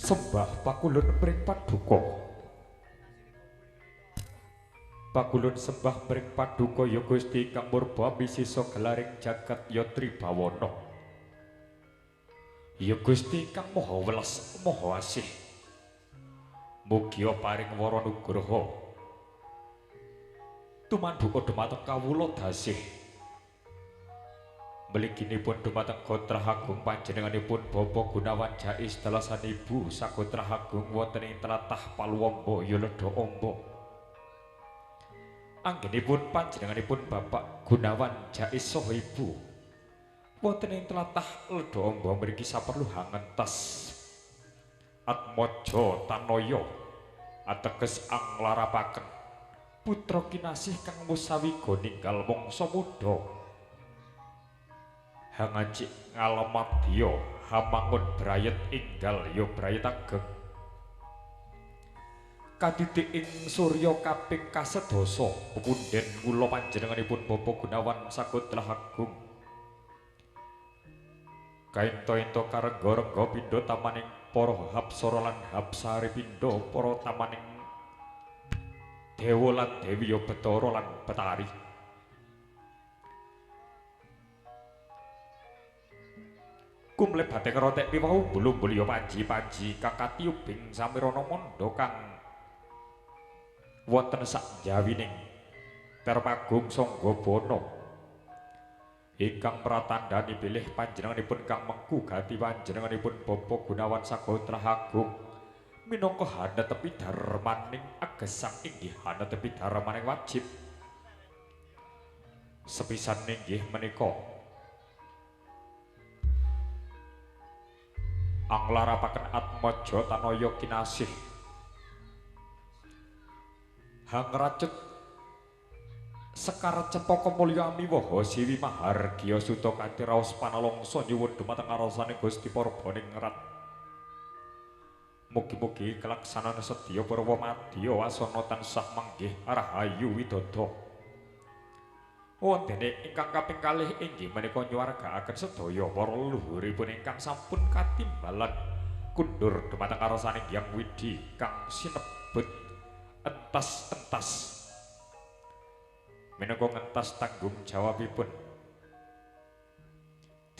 Sembah pakulun mring paduka. Pakulun sembah mring paduka ya Gusti kang murba misisa gelaring jagat ya Tribawana. Ya Gusti kang maha welas maha asih. Mugia paring wara nugraha. Tumanduka dhumateng kawula dasih. Mliginipun dhumateng Gotrah Agung panjenenganipun Bapa Gunawan Jais dalasan ibu sagotrah agung wonten ing tlatah Paluwamba Yulada Amba. Anggenipun panjenenganipun Bapak Gunawan Jais saha ibu wonten ing tlatah Leda Amba mriki saperlu hangentas Atmaja Tanaya ateges anglarapaken putra kinasih kang musawiga ninggal mangsa muda. Hangajik ngalamadya hamangun brayet inggal ya brayet ageng kadidik ing surya kaping kasedasa pepundhen kula panjenenganipun Bapa Gunawan Sagotrah Agung kaenta-enta karengga-rengga pindha tamaning para hapsara lan hapsari pindha para tamaning dewa lan dewi ya Bathara lan Betari. Kumlebate kerotek piwau bulu-bulu ya panji-panji kakati ubing samirana manda kang wonten sak jawining Terpagung Sanggabana ingkang pratandhani bilih panjenenganipun kang mengku gati panjenenganipun Bapa Gunawan Sagotrah Agung minangka hanetepi darmaning agesang inggih hanetepi darmaning wajib sepisan inggih menika anglarapaken Atmaja Tanaya kinasih hangracut Sekar Cepaka Mulya Amiwaha Siwi Mahargya Suta kanthi raos panalongsa nyuwun dhumateng ngarsaning Gusti Parbaning Rat. Mugi-mugi kelaksanan sedya para madya wasana tansah manggih rahayu widodha. Wondene ingkang kaping kalih inggih menika nyuwargakaken sedaya para leluhuripun ingkang sampun katimbalan kundur dhumateng ngarsaning Hyang Widi kang sinebut entas-entas. Menapa ngentas tanggung jawabipun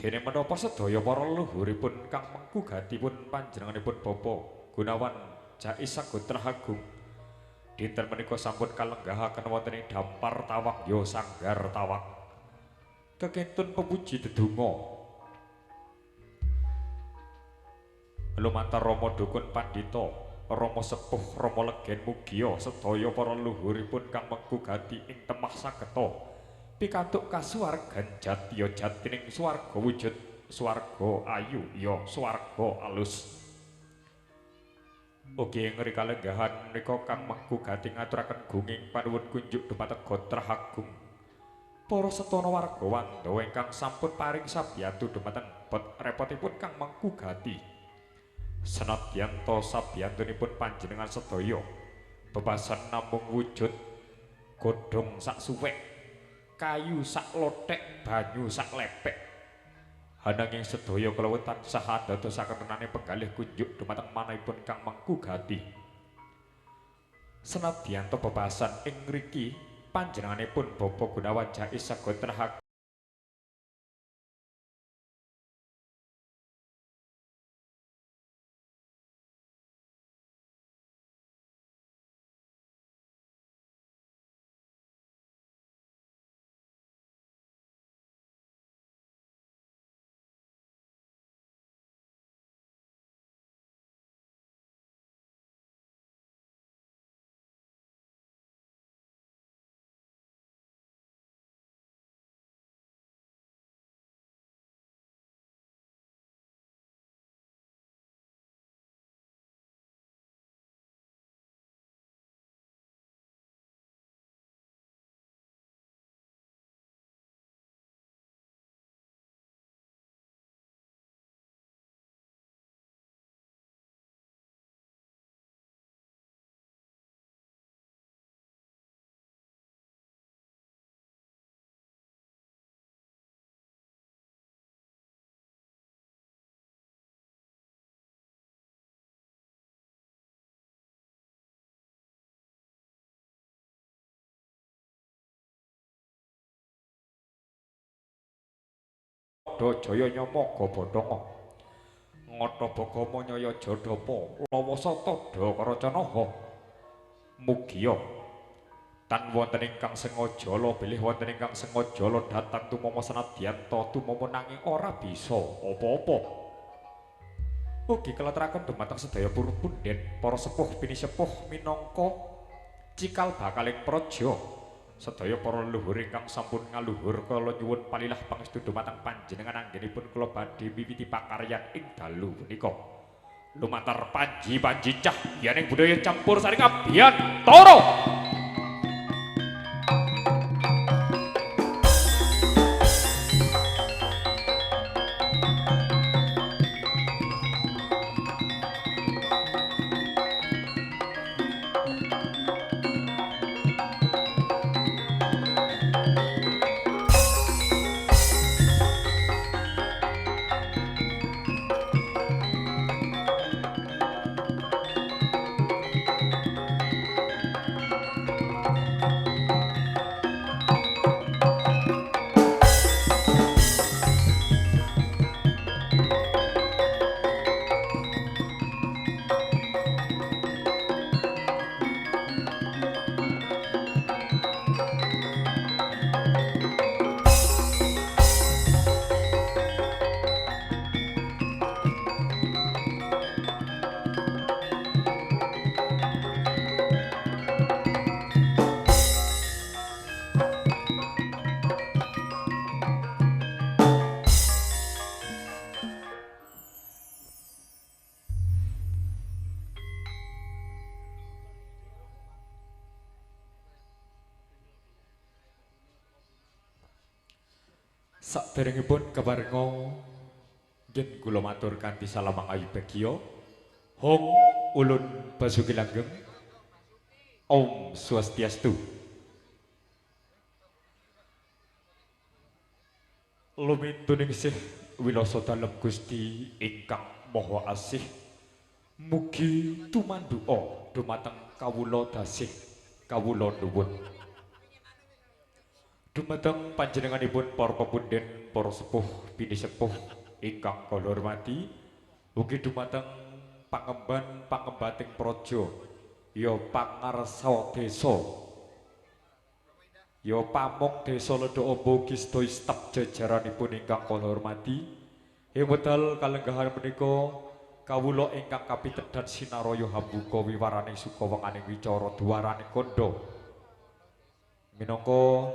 dene menapa sedaya para leluhuripun kang mengku gatipun panjenenganipun Bapa Gunawan Jais Sagotrah Agung dinten menika sampun kalenggahaken wonten ing Dampar Tawak ya Sanggar Tawak kekentun pepuji dedonga lumantar Rama Dukun Pandhita Rama Sepuh Rama Legen mugia sedaya para leluhuripun kang mengku gati ing temah sageta pikantuk kasuwargan jatiya jatining swarga wujud swarga ayu ya swarga alus. Ugi ing kalenggahan menika kang mengku gati ngaturaken gunging panuwun kunjuk dhumateng Gotrah Agung para setana warga wanda ingkang sampun paring sabiyantu dhumateng repotipun kang mengku gati senadyan to sabiyantunipun panjenengan sedaya bebasan namung wujud godhong sak suwek kayu sak lothek banyu sak lepek ananging sedaya kalawet tansah ndadosaken renane penggalih kunjuk dhumateng manahipun kang mengku gati senadyan to bebasan ing mriki panjenenganipun Bapa Gunawan Jais Sagotrah Pada Jaya Nyamaga Bathara Ngata Bagama Nyaya Jadapa Lawasa Tada Karacanaha mugia tan wonten ingkang sengajala bilih wonten ingkang sengajala dhateng tumama sanadyan tumama nanging ora bisa apa-apa. Ugi kelaturaken dumateng sedaya punden para sepuh pinisepuh minangka cikal bakaling praja sedaya para leluhur ingkang sampun ngaluhur kala nyuwun palilah pangestu dumateng panjenengan anggenipun kula badhe miwiti pakaryan ing dalu punika. Lumantar panji-panji cahyaning budaya campur saring abiyantara. Saderengipun keparenga yen kula matur kanthi salamang ayu begya Hong ulun basuki langgeng Om Swastiastu. Lumintuning sih wilasa dalem Gusti ingkang Maha Asih mugi tumanduka dumateng kawula dasih kawula nuwun. Dumateng panjenenganipun para pepunden, para sepuh, pinisepuh ingkang kula hormati, ugi dumateng pangemban-pangembating praja, ya pangarsa desa, ya pamong desa Ledha Amba ugi sedaya staf jajaranipun ingkang kula hormati. Ing wekdal kalenggahan menika kawula ingkang kapitedan sinaraya hambuka wiwaraning sukawenganing wicara duwaraning kandha. Minangka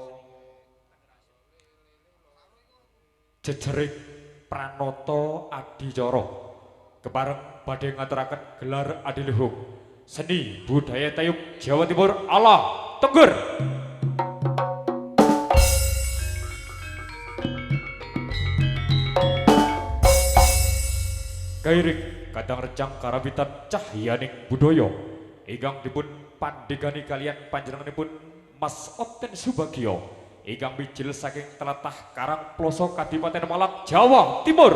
jejering pranata adicara kepareng badhe ngaturaken gelar adiluhung seni budaya tayub Jawa Timur ala Tengger. Kairing kadang rencang karawitan cahyaning budaya ingkang dipun pandhegani kalian panjenenganipun Mas Oten Subagio ingkang mijil saking tlatah Karangploso Kadipaten Malang Jawa Timur.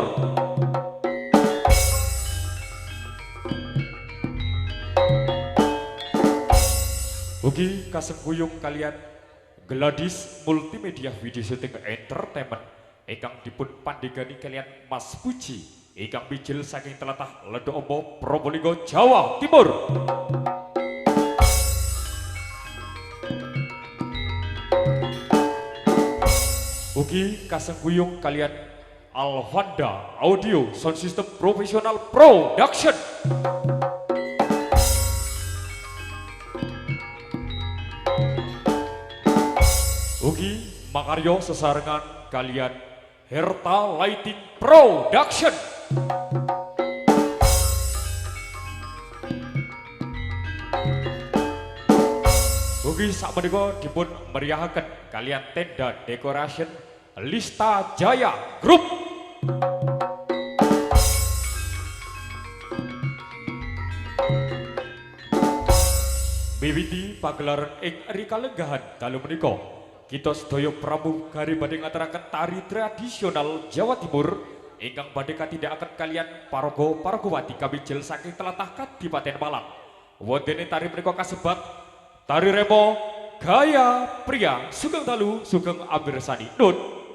Ugi kasengguyung kalian Gladis Multimedia Video Shooting Entertainment ingkang dipun pandhegani kalian Mas Puji ingkang mijil saking tlatah Ledha Amba Probolinggo Jawa Timur. Ugi kasengguyung kalian Alvanda Audio Sound System Professional Production. Ugi makaryo sesarengan kalian Herta Lighting Production. Ugi sakmenika dipun meriahaken kalian tenda decoration Lista Jaya Group. Miwiti pagelaran ing rikalenggahan dalu menika kita sedaya pramugari badhe ngaturaken tari tradisional Jawa Timur ingkang badhe katindakaken kalian paraga-paragawati kamijil saking tlatah Kadipaten Malang. Wondene tari menika kasebat tari remo gaya pria Sugeng Dalu Sugeng Amirsani Nun.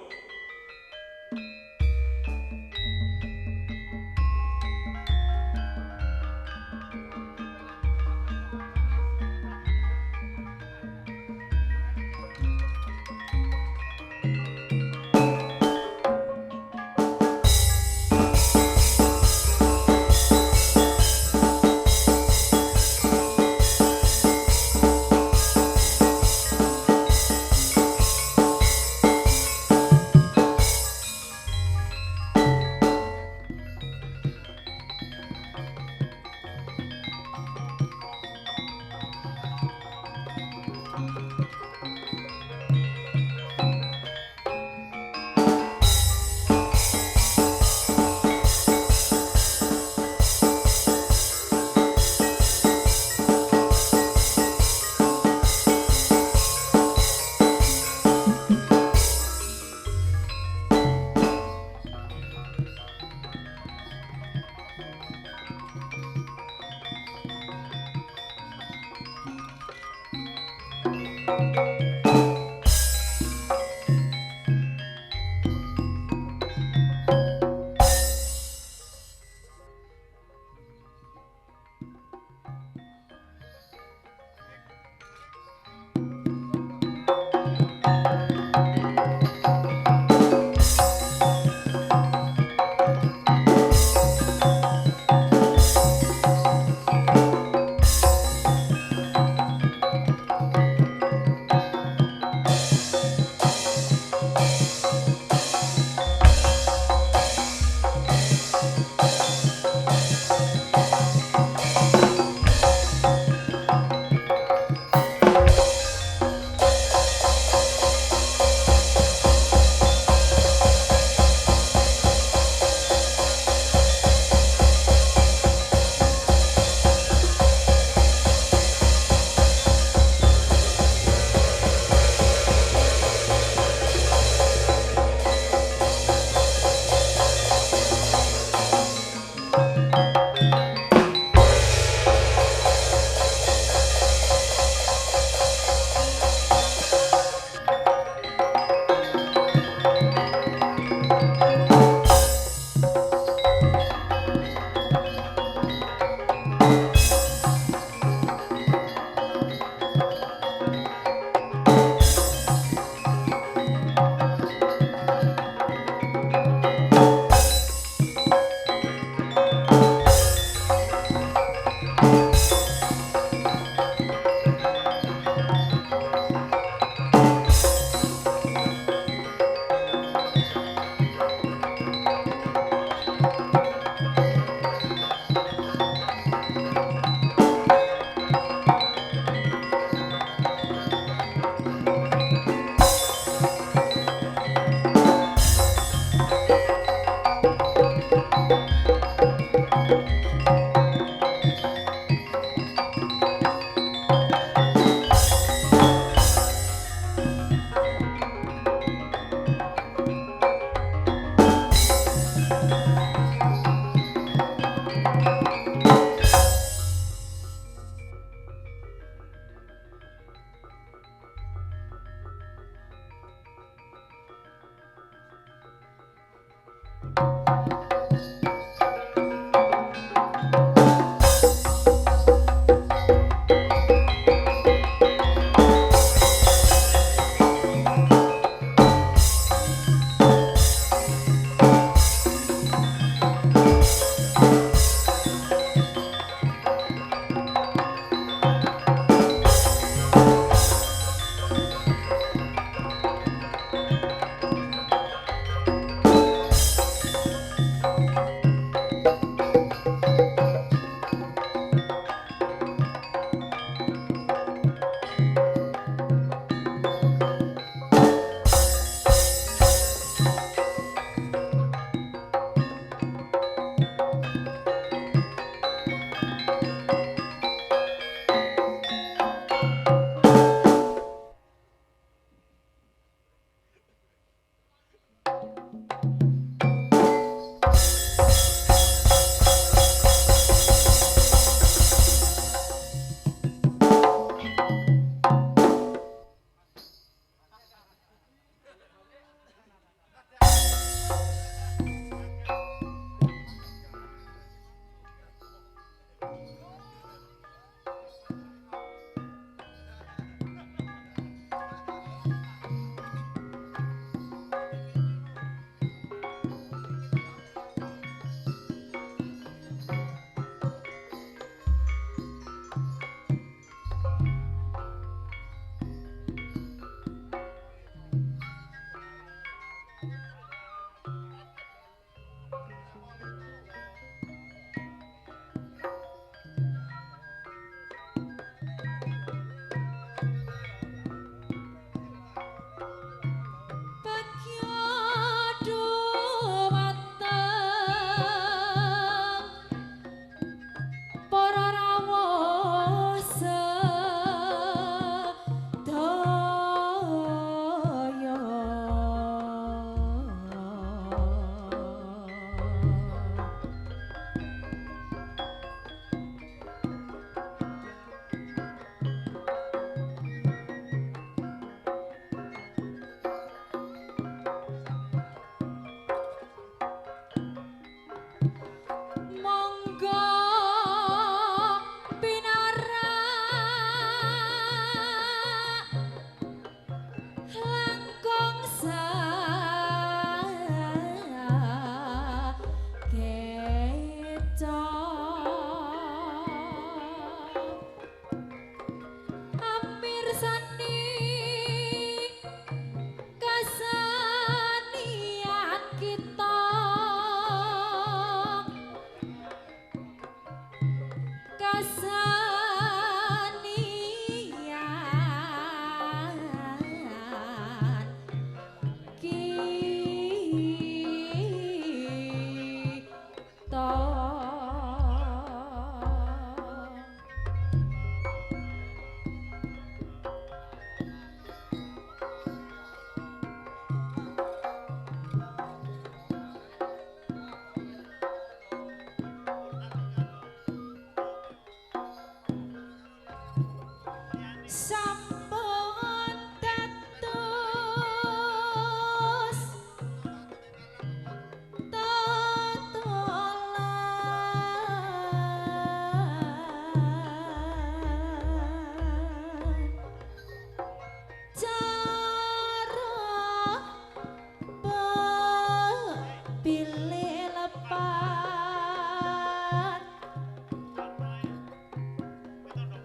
sampun dados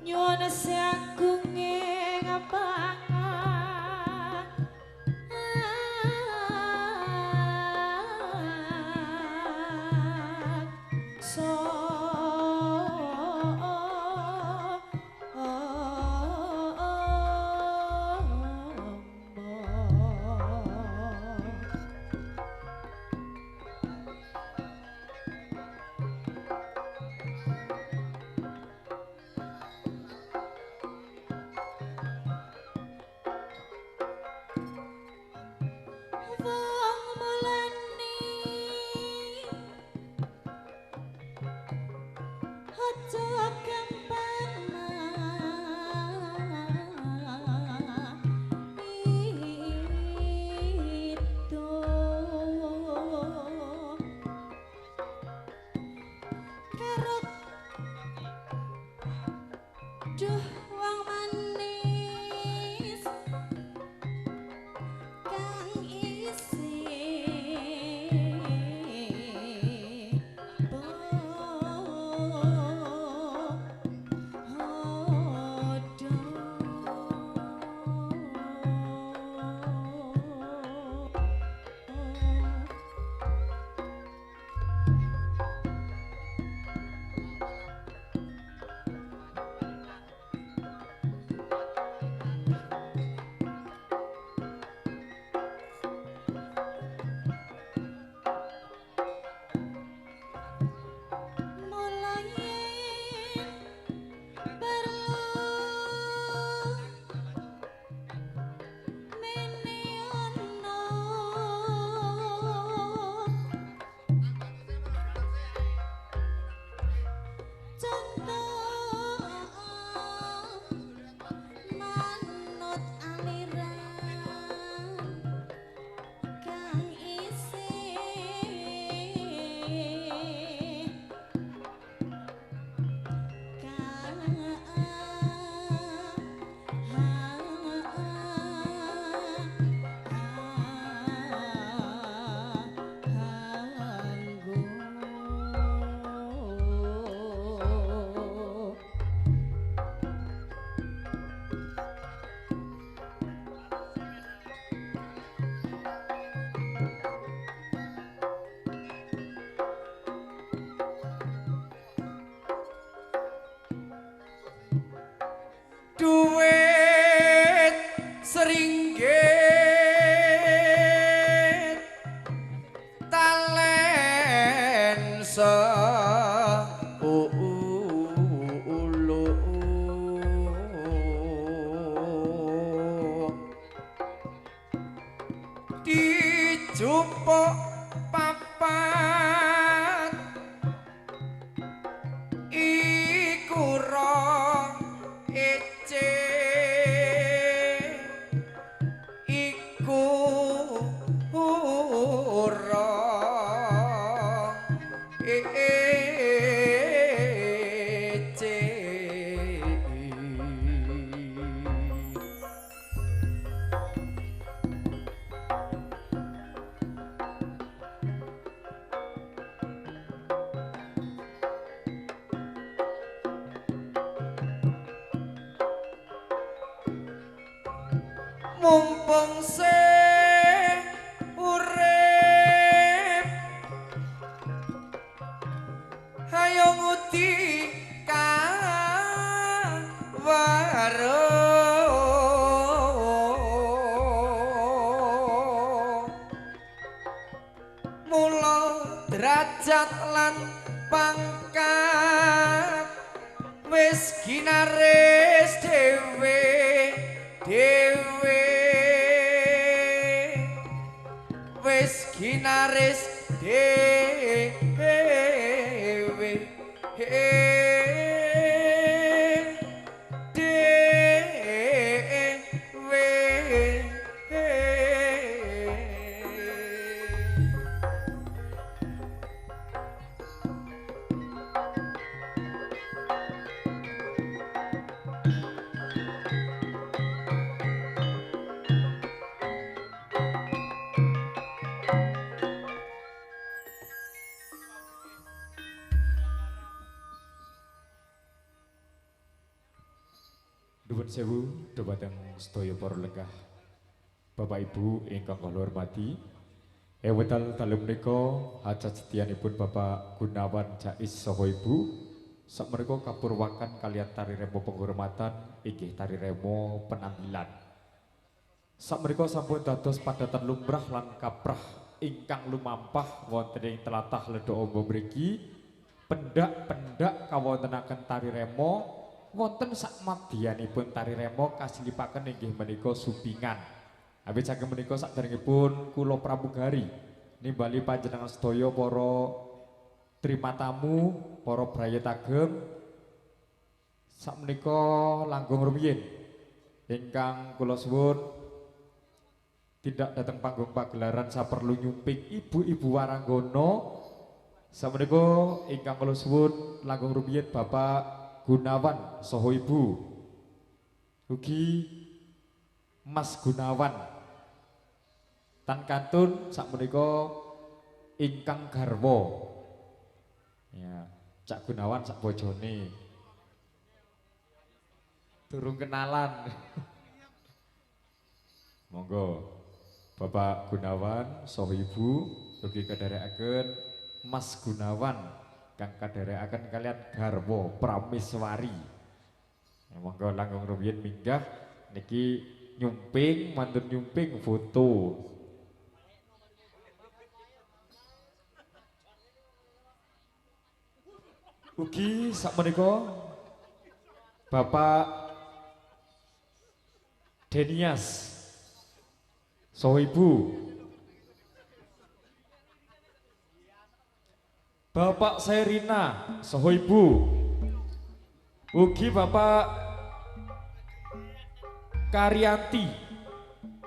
nyuwun sagunge ngapangan so wong mulane aja gampang itu karo duh wong manis kang isih manut aliran kang isih duit seringgit talen sepuluh dijupuk papat iku rong ece iku rong ece mumpung urip ayo ngudi kawarung mula derajat lan pangkat wis ginaris dhewe wis ginaris dhewe dhewe Nuwun sewu dhumateng sedaya para lenggah. Bapak Ibu ingkang kula hormati, wekdal dalem menika hajat setianipun Bapak Gunawan Jais saha Ibu sakmenika kapurwakan kalian tari remo penghormatan inggih tari remo penampilan. Sakmenika sampun dados padatan lumrah lan kaprah ingkang lumampah wonten ing tlatah Ledok Amba mriki pendak-pendak kawontenaken tari remo wonten sakmadyanipun tari remo kasilipaken inggih menika supingan. Awit saking menika saderengipun kula pramugari nimbali panjenengan sedaya para trimatamu, para brayat ageng sakmenika langkung rumiyin ingkang kula suwun tindak dateng panggung pagelaran saperlu nyumping ibu-ibu waranggana sakmenika ingkang kula suwun langkung rumiyin Bapak Gunawan saha Ibu ugi Mas Gunawan tan kantun sakmenika ingkang garwa ya Cak Gunawan sak bojone durung kenalan monggo Bapak Gunawan saha Ibu ugi kadherekaken Mas Gunawan kang kadherekaken kalian garwa Prameswari ya, monggo langkung rumiyin minggah niki nyumping mantun nyumping foto. Ugi sakmenika Bapak Denias saha Ibu Bapak Serina saha Ibu ugi Bapak Karyanti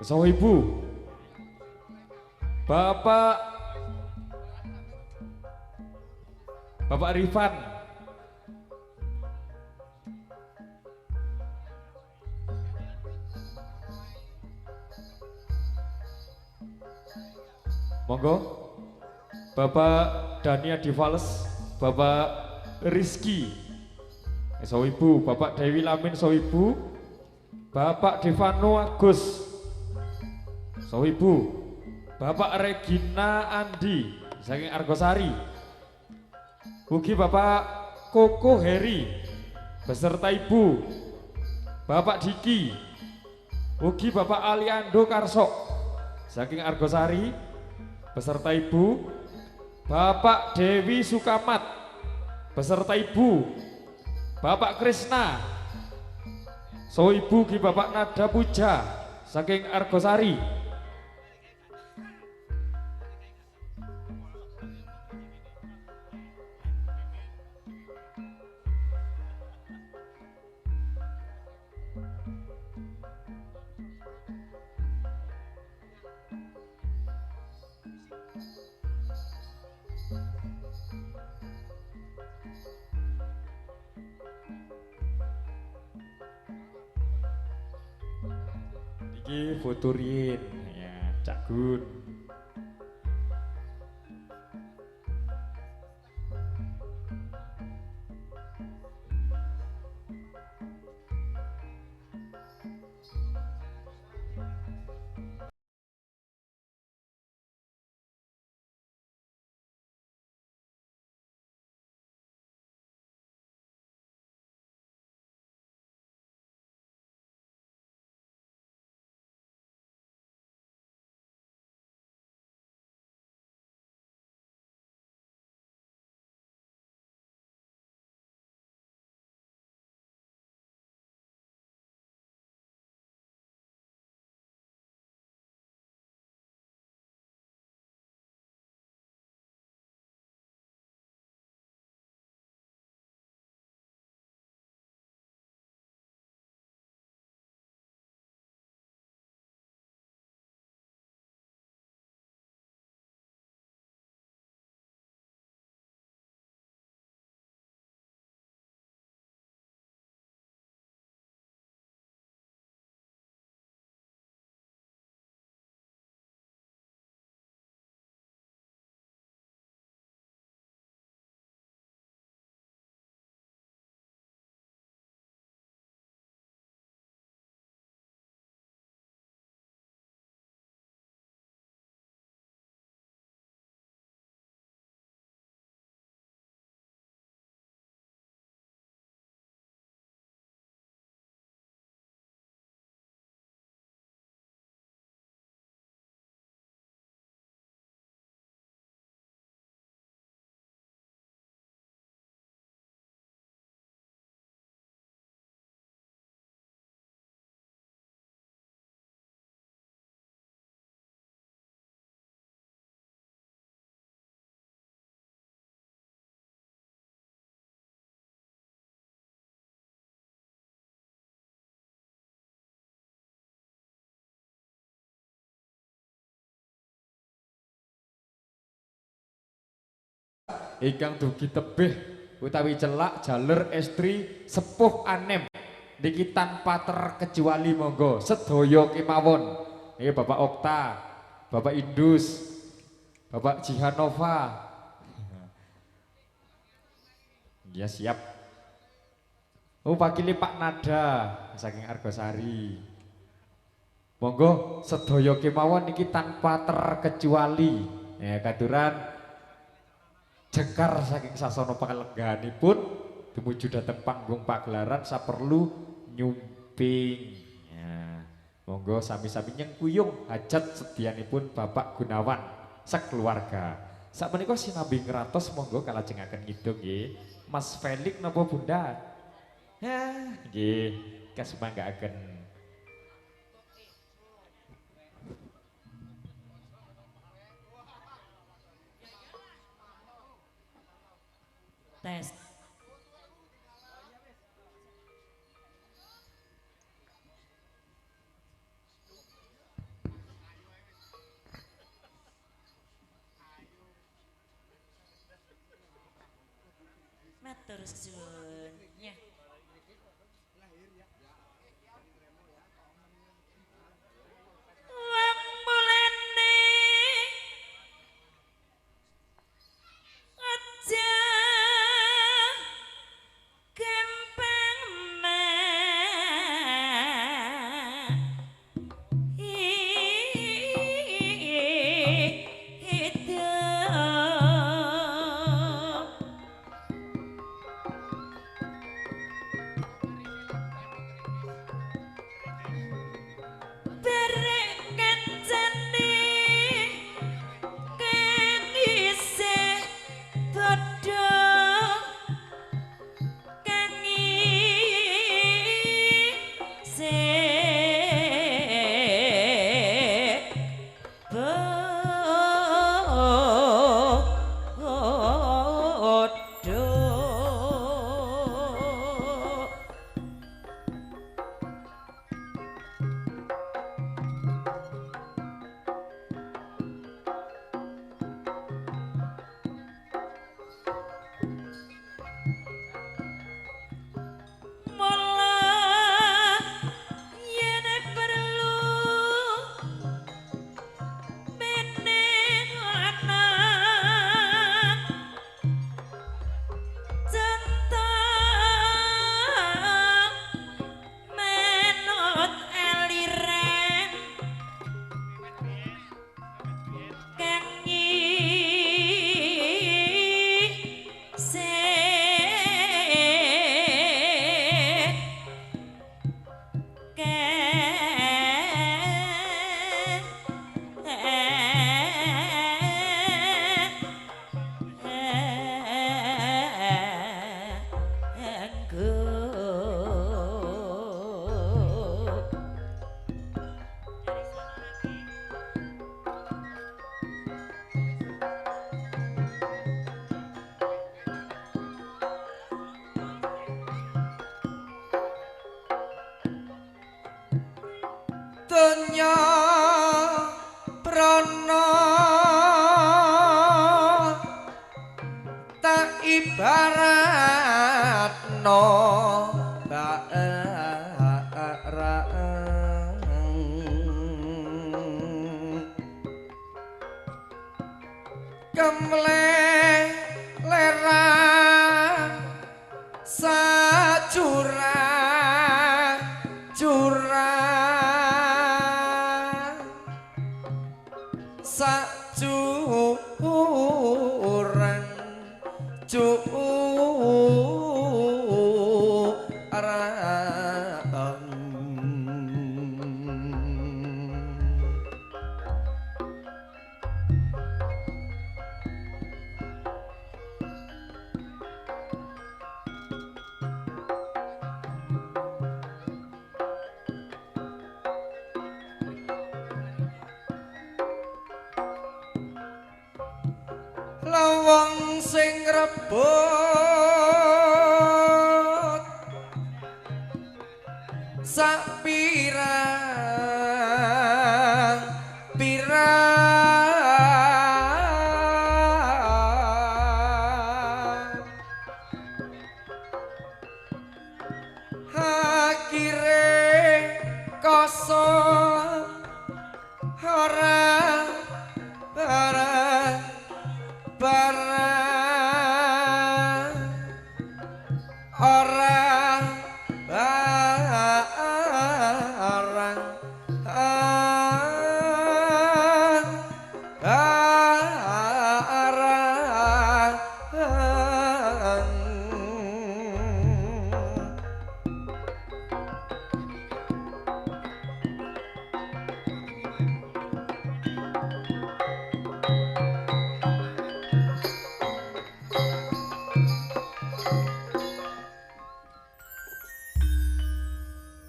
saha Ibu Bapak Rifan monggo Bapak Dania Divales, Bapak Rizky saha Ibu, Bapak Dewi Lamin saha Ibu, Bapak Devano Agus saha Ibu, Bapak Regina Andi saking Argosari ugi Bapak Koko Heri beserta Ibu, Bapak Diki ugi Bapak Aliando Karso saking Argosari beserta Ibu, Bapak Dewi Sukamat beserta Ibu, Bapak Krisna saha Ibu ugi Bapak Nada Puja saking Argosari. Iki foto riyin ya Cak Gun. ingkang dugi tebih utawi celak jaler estri sepuh anem niki tanpa terkecuali monggo sedaya kemawon niki Bapak Okta, Bapak Indus, Bapak Jihanova. Ya siap. Wakili Pak Nada saking Argosari. Monggo sedaya kemawon niki tanpa terkecuali. Ya katuran jengkar saking sasana panglengganipun tumuju dhateng panggung pagelaran saperlu nyumping. Ya. Monggo sami-sami nyengkuyung hajat sedianipun Bapak Gunawan sakeluarga. Sakmenika sinambi ngratos monggo kalajengaken ngidung nggih. Mas Felix napa Bunda? Ya, nggih, kasumanggaken. Tes. Matur suwun. Ya. Wong mulane aja kempeng Donya prana tak ibaratno kemleran sajurang jurang sajurang lawang sing rebut sak pirang pirang ora barang barang ora barang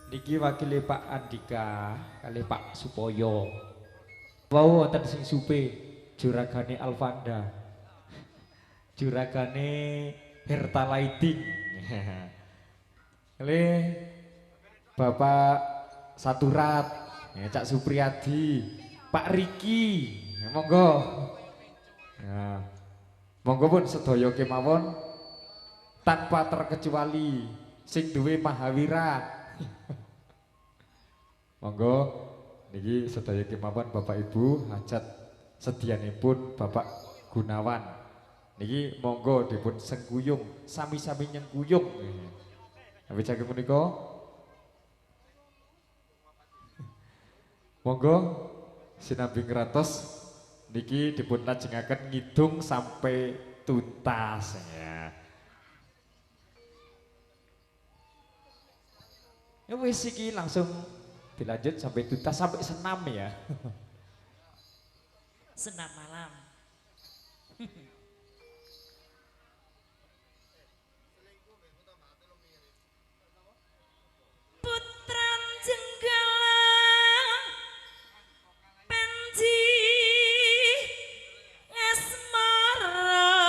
Niki wakile Pak Andika kali Pak Supoyo. Wau wonten sing supe juragane Alfanda. Juragane Herta Lighting. Kali Bapak Saturat, ya, Cak Supriyadi, Pak Riki. Ya, monggo. Ya. Monggo pun sedaya kemawon tanpa terkecuali sing duwe Mahawira. Monggo niki sedaya kemawon Bapak Ibu hajat sedianipun Bapak Gunawan. Niki monggo dipun sengkuyung sami-sami nyengkuyung. Nggih jage punika. Monggo sinambi ngratos niki dipun lajengaken ngidung sampai tuntas ya. Ya wis iki langsung dilanjut sampai tuntas sampai senam ya. Senam malam. Putran Jenggala Panji Asmara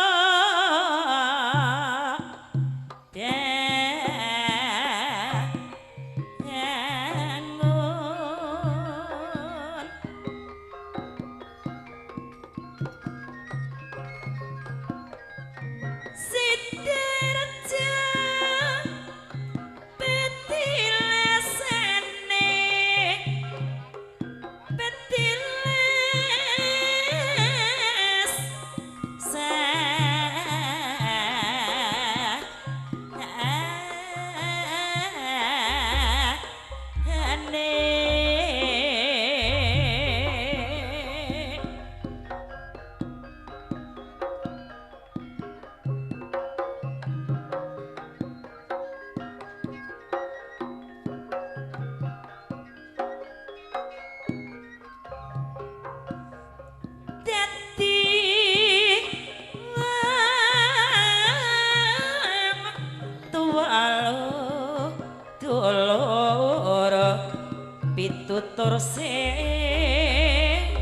pitutur sing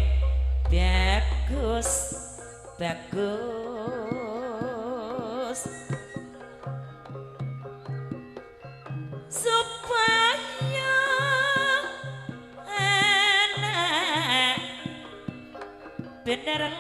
bagus bagus supaya anak bener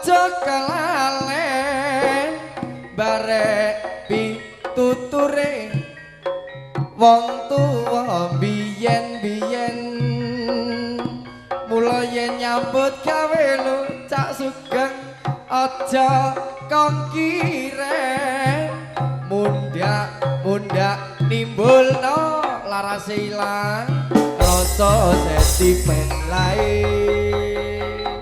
aja kelalen barek pituture wong tuwa biyen-biyen mula yen nyambut gawe lu Cak Sugeng aja kongkiren mundak nimbulno laras ilang rasa sentimen lain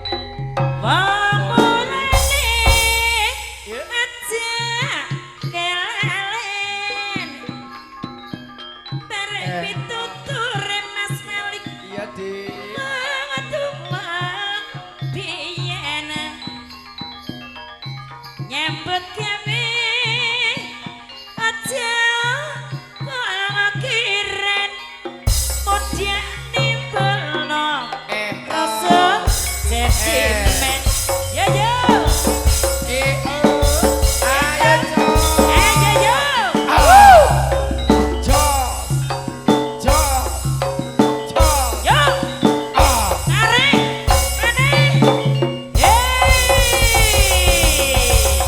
men. Yo yo. Ayo Jos. Yo yo. Jos. Jos. Jos. Yo. Ah. Tarik. Mana? Hey.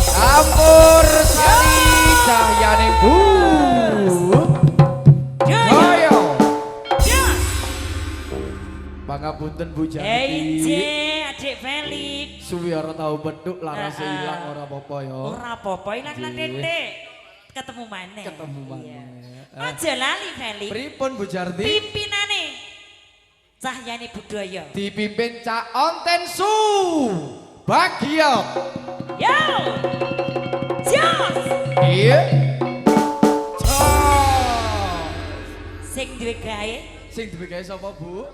Campur sari cahyane bu. Yo yo. Ayo. Yo. Pangapunten Bu Ece, Janti. adik Felix. Suwi ora tau beduk larase Heeh. ilang ora apa-apa ya. Ora apa-apa ilang-ilang Nggih. titik. Ketemu maneh. Ketemu Iya. maneh. Aja lali Felix. Pripun Bu Jarti? Pimpinane Cahyane Budaya. Dipimpin Cak Onten Su. Bagio. Yo. Jos. Iya. Jos. Sing duwe gawe Sing dibegawe sapa Bu?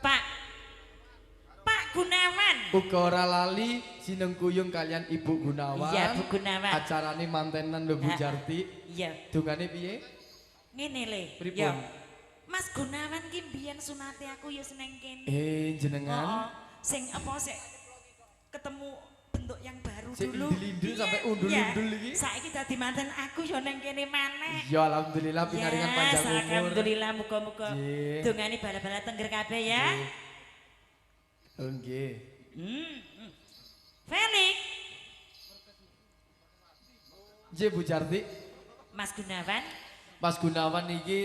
Pak Gunawan. Uga ora lali sinengkuyung kalian Ibu Gunawan. Iya, Bu Gunawan. Acarane mantenan lho Bu Ha. Jarti. Iya. Dungane piye? Ngene le. Pripun? Yo. Mas Gunawan ki mbiyen sunate aku ya seneng kene. Jenengan Sing apa sih ketemu bentuk yang baru Sing dulu. indil-indil Iya, sampai undul-undul iya. iki. Saiki dadi manten aku ya neng kene maneh. Ya alhamdulillah pinaringan panjang umur. Alhamdulillah muga-muga Nggih. dongane bala-bala tengger kabeh ya. Oh nggih. Felix, Nggih Bu Jarti. Mas Gunawan, Mas Gunawan iki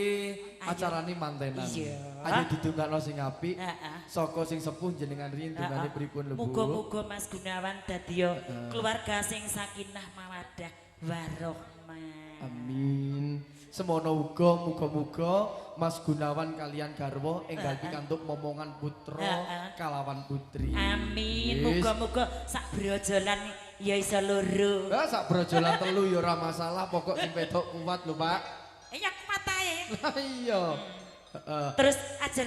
Ayo. acarane mantenan. Iya. Ayo didongakno sing apik. heeh. Saka sing sepuh jenengan riyin dungane pripun lho Bu? Muga-muga Mas Gunawan dadi yo keluarga sing sakinah mawaddah warohmah. Amin. Semono uga muga-muga Mas Gunawan kalian garwa enggal pikantuk momongan putra kalawan putri. Amin. Wis. Muga-muga sak brojolan ya iso loro. Lah sak brojolan telu ya ora masalah, pokok sing wedok kuat lho, Pak. Ya kuat ae. Lah iya. Heeh. Terus aja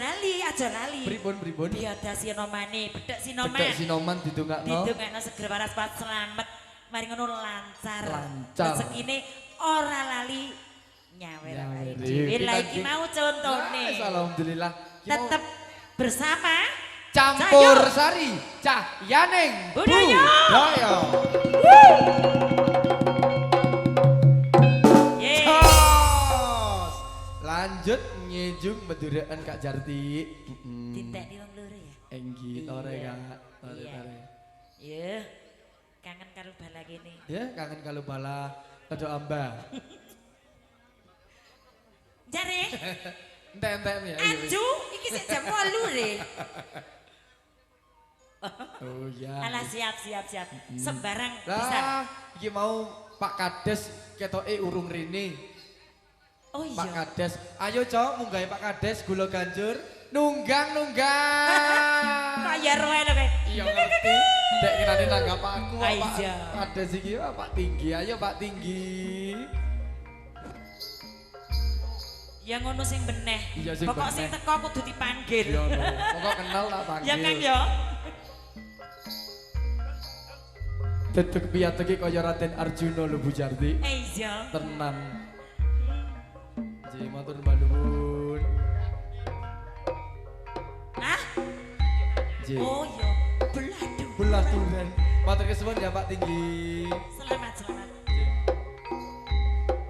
lali. Pripun? Biada sinomane, bedhek sinoman. Bedhek sinoman didongakno. Didongakno seger waras pat selamat. Mari ngono lancar. Lancar. Rezekine ora lali nyawer Nyawer. dhewe. Lah Kita iki iki- mau contone. Wes, alhamdulillah. Ki mau Tetep bersama campur sari cahyaning Budaya. budaya. Yeay. Jos. Lanjut ngejung meduraan Kak Jarti. Dintekni wong loro ya. Enggi tore Iya. Kak. Tore. Iya. Ya. Kangen karo bala kene. Ya kangen kalau bala kado amba. Jare, Entek-entek ya. iya, iya. Aju iki sik jam 8 re. Oh ya. Alah siap. Sembarang bisa. Lah, iki mau Pak Kades ketoke urung rene. Oh Pak iya. Kades, ayo Cok, munggahe Pak Kades gula ganjur. Nunggang. Bayar wae lho kowe. Iya ngerti. Dek kirane nanggap aku Ah, Pak iya. Kades iki Pak Tinggi. Ayo Pak Tinggi. Ya ngono sing beneh. Iya, sing Pokok sing beneh. teko kudu dipanggil. Iya no. Pokok kenal tak panggil. Ya Kang ya. Dedeg piyateke kaya Raden Arjuna lho Bu Jarti. Iya. Tenan. Nggih matur nuwun. Hah? Nggih. Oh iya, beladu. Belah tulen. Matur kesuwun ya Pak Tinggi. Selamat.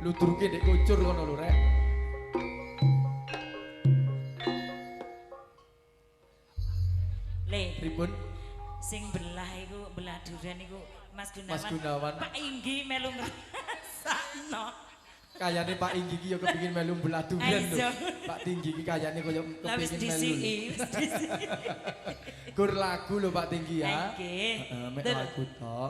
Luturke ndek kucur ngono lho rek. Le, Pripun? sing belah iku belah duren iku Mas Gunawan. Mas Gunawan. Pak Inggi melu ngrasakno. Kayane Pak Inggi ki ya kepengin melu belah duren lho. Ayo. Pak Tinggi ki kayane kaya Lah wis kepengin melu. disiki, wis disiki. Gur lagu lho Pak Tinggi ya. Nggih. Heeh, mek Tur, lagu tok.